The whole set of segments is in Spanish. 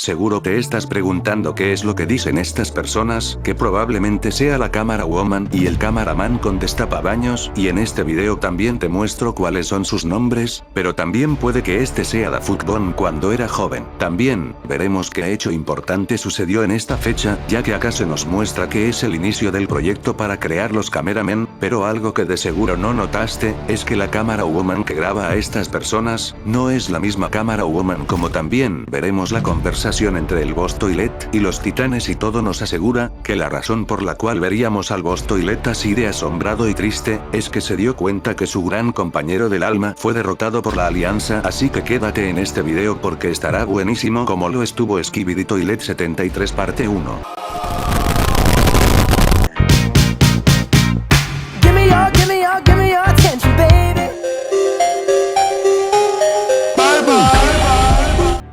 Seguro te estás preguntando qué es lo que dicen estas personas, que probablemente sea la cámara woman y el cameraman con destapabaños, y en este video también te muestro cuáles son sus nombres, pero también puede que este sea Da Fútbol cuando era joven. También, veremos qué hecho importante sucedió en esta fecha, ya que acá se nos muestra que es el inicio del proyecto para crear los cameramen, pero algo que de seguro no notaste, es que la cámara woman que graba a estas personas, no es la misma cámara woman, como también veremos la conversación entre el Boss Toilet y los titanes, y todo nos asegura que la razón por la cual veríamos al Boss Toilet así de asombrado y triste, es que se dio cuenta que su gran compañero del alma fue derrotado por la alianza, así que quédate en este video porque estará buenísimo como lo estuvo Skibidi Toilet 73 parte 1. Give me your attention, baby.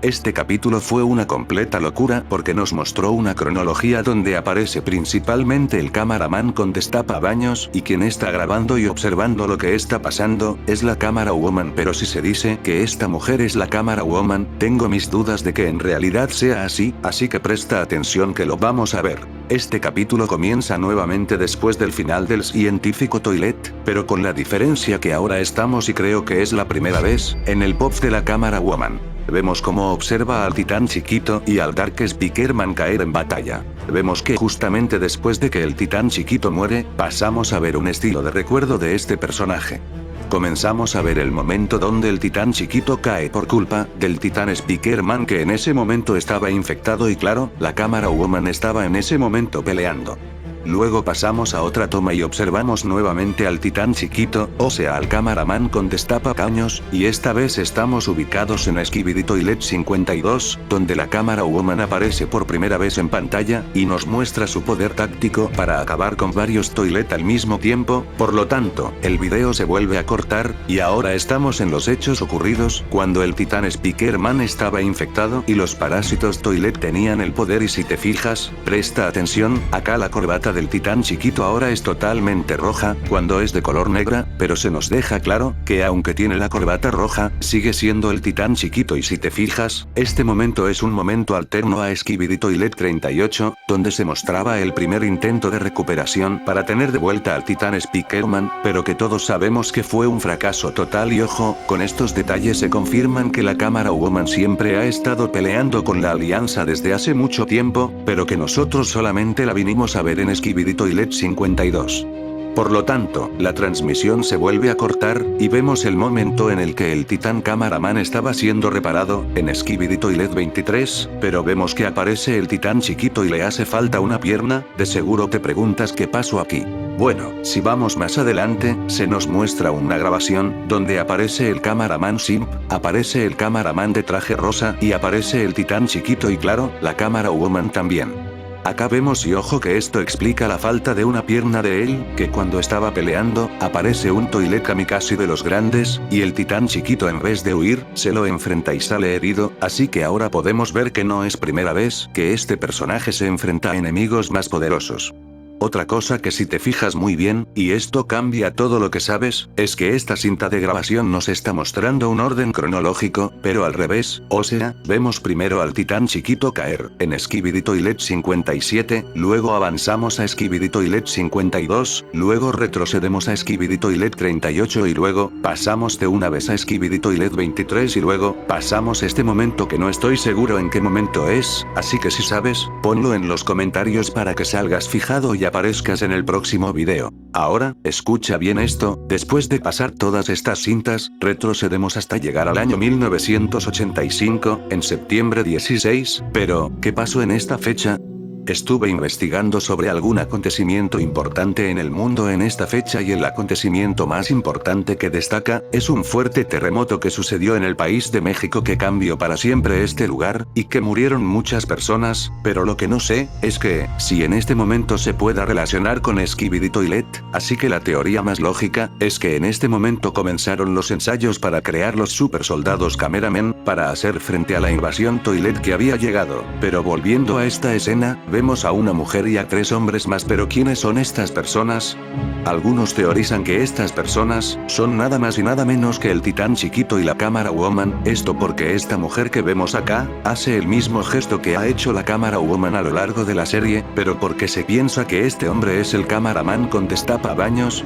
Este capítulo fue una completa locura porque nos mostró una cronología donde aparece principalmente el cameraman con destapabaños, y quien está grabando y observando lo que está pasando, es la cámara woman, pero si se dice que esta mujer es la cámara woman, tengo mis dudas de que en realidad sea así que presta atención que lo vamos a ver. Este capítulo comienza nuevamente después del final del científico Toilet, pero con la diferencia que ahora estamos, y creo que es la primera vez, en el pop de la cámara woman. Vemos cómo observa al titán chiquito y al Dark Speakerman caer en batalla. Vemos que justamente después de que el titán chiquito muere, pasamos a ver un estilo de recuerdo de este personaje. Comenzamos a ver el momento donde el titán chiquito cae por culpa del titán Speakerman, que en ese momento estaba infectado, y claro, la cámara woman estaba en ese momento peleando. Luego pasamos a otra toma y observamos nuevamente al titán chiquito, o sea al cameraman con destapacaños, y esta vez estamos ubicados en Skibidi Toilet 52, donde la cámara woman aparece por primera vez en pantalla, y nos muestra su poder táctico para acabar con varios toilet al mismo tiempo. Por lo tanto, el video se vuelve a cortar, y ahora estamos en los hechos ocurridos, cuando el titán Speakerman estaba infectado y los parásitos toilet tenían el poder, y si te fijas, presta atención, acá la corbata del titán chiquito ahora es totalmente roja, cuando es de color negra, pero se nos deja claro, que aunque tiene la corbata roja, sigue siendo el titán chiquito, y si te fijas, este momento es un momento alterno a Skibidi Toilet 38, donde se mostraba el primer intento de recuperación para tener de vuelta al titán Speakerman, pero que todos sabemos que fue un fracaso total, y ojo, con estos detalles se confirman que la cámara woman siempre ha estado peleando con la alianza desde hace mucho tiempo, pero que nosotros solamente la vinimos a ver en Skibidi Toilet 52. Por lo tanto, la transmisión se vuelve a cortar, y vemos el momento en el que el titán cameraman estaba siendo reparado, en Skibidi Toilet 23, pero vemos que aparece el titán chiquito y le hace falta una pierna. De seguro te preguntas qué pasó aquí. Bueno, si vamos más adelante, se nos muestra una grabación, donde aparece el cameraman simp, aparece el cameraman de traje rosa, y aparece el titán chiquito, y claro, la cámara woman también. Acá vemos, y ojo que esto explica la falta de una pierna de él, que cuando estaba peleando, aparece un toilet kamikaze de los grandes, y el titán chiquito en vez de huir, se lo enfrenta y sale herido, así que ahora podemos ver que no es primera vez que este personaje se enfrenta a enemigos más poderosos. Otra cosa que si te fijas muy bien, y esto cambia todo lo que sabes, es que esta cinta de grabación nos está mostrando un orden cronológico, pero al revés, o sea, vemos primero al titán chiquito caer, en Skibidi Toilet 57, luego avanzamos a Skibidi Toilet 52, luego retrocedemos a Skibidi Toilet 38 y luego, pasamos de una vez a Skibidi Toilet 23 y luego, pasamos este momento que no estoy seguro en qué momento es, así que si sabes, ponlo en los comentarios para que salgas fijado y aparezcas en el próximo video. Ahora, escucha bien esto, después de pasar todas estas cintas, retrocedemos hasta llegar al año 1985, en septiembre 16, pero, ¿qué pasó en esta fecha? Estuve investigando sobre algún acontecimiento importante en el mundo en esta fecha, y el acontecimiento más importante que destaca, es un fuerte terremoto que sucedió en el país de México que cambió para siempre este lugar, y que murieron muchas personas, pero lo que no sé, es que, si en este momento se pueda relacionar con Skibidi Toilet, así que la teoría más lógica, es que en este momento comenzaron los ensayos para crear los super soldados cameramen, para hacer frente a la invasión Toilet que había llegado, pero volviendo a esta escena, vemos a una mujer y a 3 hombres más, pero ¿quiénes son estas personas? Algunos teorizan que estas personas son nada más y nada menos que el titán chiquito y la cámara woman, esto porque esta mujer que vemos acá, hace el mismo gesto que ha hecho la cámara woman a lo largo de la serie, pero porque se piensa que este hombre es el cameraman con destapabaños.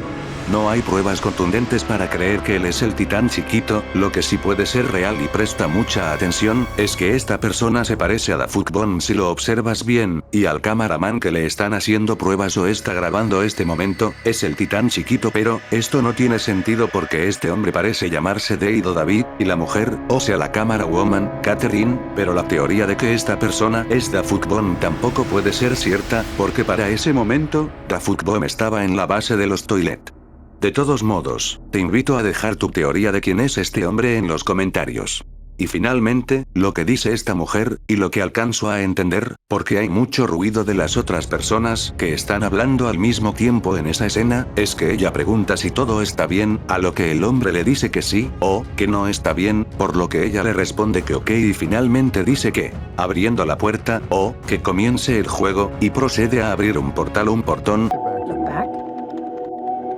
No hay pruebas contundentes para creer que él es el titán chiquito, lo que sí puede ser real y presta mucha atención, es que esta persona se parece a Da Fuck Bomb si lo observas bien, y al cameraman que le están haciendo pruebas o está grabando este momento, es el titán chiquito, pero esto no tiene sentido porque este hombre parece llamarse Dade o David, y la mujer, o sea la cámara woman, Catherine, pero la teoría de que esta persona es Da Fuck Bomb tampoco puede ser cierta, porque para ese momento, Da Fuck Bomb estaba en la base de los toilet. De todos modos, te invito a dejar tu teoría de quién es este hombre en los comentarios. Y finalmente, lo que dice esta mujer, y lo que alcanzo a entender, porque hay mucho ruido de las otras personas que están hablando al mismo tiempo en esa escena, es que ella pregunta si todo está bien, a lo que el hombre le dice que sí, o que no está bien, por lo que ella le responde que ok y finalmente dice que, abriendo la puerta, o que comience el juego, y procede a abrir un portal o un portón. Back?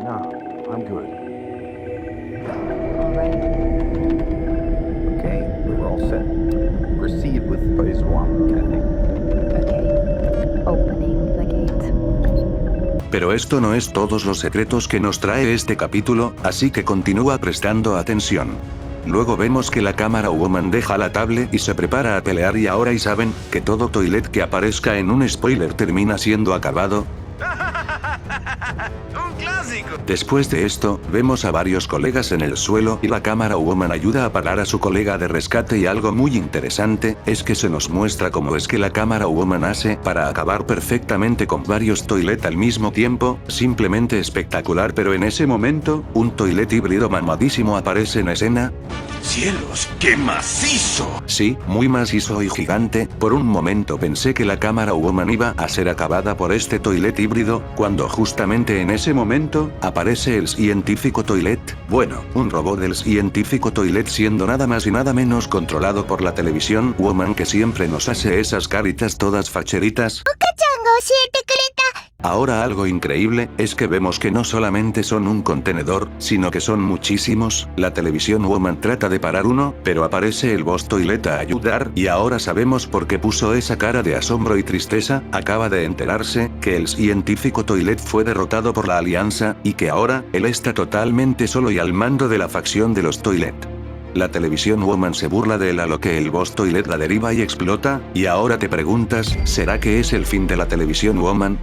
No, I'm good. Alright. Okay, we're all set. Proceed with phase 1, Kathy. Okay. Opening the gate. Pero esto no es todos los secretos que nos trae este capítulo, así que continúa prestando atención. Luego vemos que la cámara woman deja la tablet y se prepara a pelear y ahora y saben, que todo toilet que aparezca en un spoiler termina siendo acabado. ¡Un clásico! Después de esto, vemos a varios colegas en el suelo y la cámara woman ayuda a parar a su colega de rescate y algo muy interesante, es que se nos muestra cómo es que la cámara woman hace para acabar perfectamente con varios toilet al mismo tiempo, simplemente espectacular, pero en ese momento, un toilet híbrido mamadísimo aparece en escena. ¡Cielos, qué macizo! Sí, muy macizo y gigante, por un momento pensé que la cámara woman iba a ser acabada por este toilet híbrido, cuando justamente en ese momento, aparece el científico toilet, bueno, un robot del científico toilet siendo nada más y nada menos controlado por la televisión woman que siempre nos hace esas caritas todas facheritas. Ahora algo increíble, es que vemos que no solamente son un contenedor, sino que son muchísimos, la televisión woman trata de parar uno, pero aparece el boss toilet a ayudar, y ahora sabemos por qué puso esa cara de asombro y tristeza, acaba de enterarse, que el científico toilet fue derrotado por la alianza, y que ahora, él está totalmente solo y al mando de la facción de los toilet. La televisión woman se burla de él a lo que el boss toilet la deriva y explota, y ahora te preguntas, ¿será que es el fin de la televisión woman?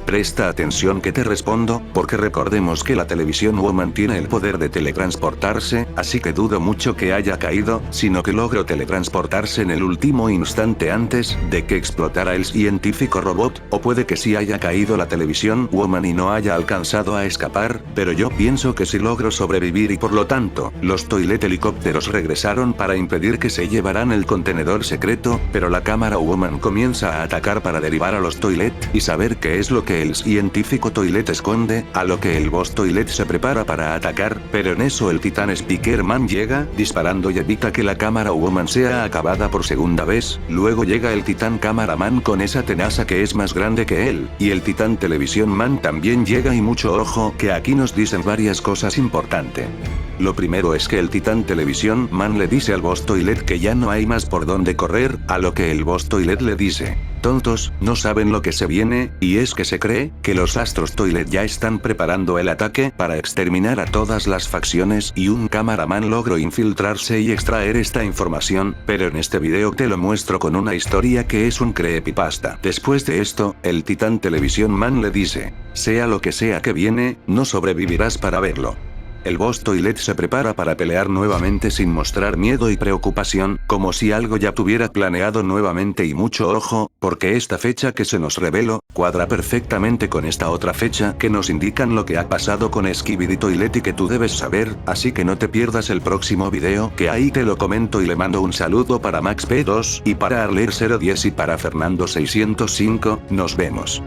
Presta atención que te respondo, porque recordemos que la televisión woman tiene el poder de teletransportarse, así que dudo mucho que haya caído, sino que logró teletransportarse en el último instante antes de que explotara el científico robot, o puede que sí haya caído la televisión woman y no haya alcanzado a escapar, pero yo pienso que sí logró sobrevivir y por lo tanto, los toilet helicópteros regresaron para impedir que se llevaran el contenedor secreto, pero la cámara woman comienza a atacar para derribar a los toilet y saber qué es lo que el científico toilet esconde, a lo que el boss toilet se prepara para atacar, pero en eso el titán Speakerman llega, disparando y evita que la cámara woman sea acabada por segunda vez, luego llega el titán cameraman con esa tenaza que es más grande que él, y el titán televisión man también llega y mucho ojo, que aquí nos dicen varias cosas importantes. Lo primero es que el titán televisión man le dice al boss toilet que ya no hay más por donde correr, a lo que el boss toilet le dice: tontos, no saben lo que se viene, y es que se cree que los astros toilet ya están preparando el ataque para exterminar a todas las facciones y un cameraman logró infiltrarse y extraer esta información, pero en este video te lo muestro con una historia que es un creepypasta. Después de esto, el titán televisión man le dice: sea lo que sea que viene, no sobrevivirás para verlo. El boss toilet se prepara para pelear nuevamente sin mostrar miedo y preocupación, como si algo ya tuviera planeado nuevamente y mucho ojo, porque esta fecha que se nos reveló, cuadra perfectamente con esta otra fecha que nos indican lo que ha pasado con Skibidi Toilet y que tú debes saber, así que no te pierdas el próximo video que ahí te lo comento y le mando un saludo para Max P2 y para Arler 010 y para Fernando 605, nos vemos.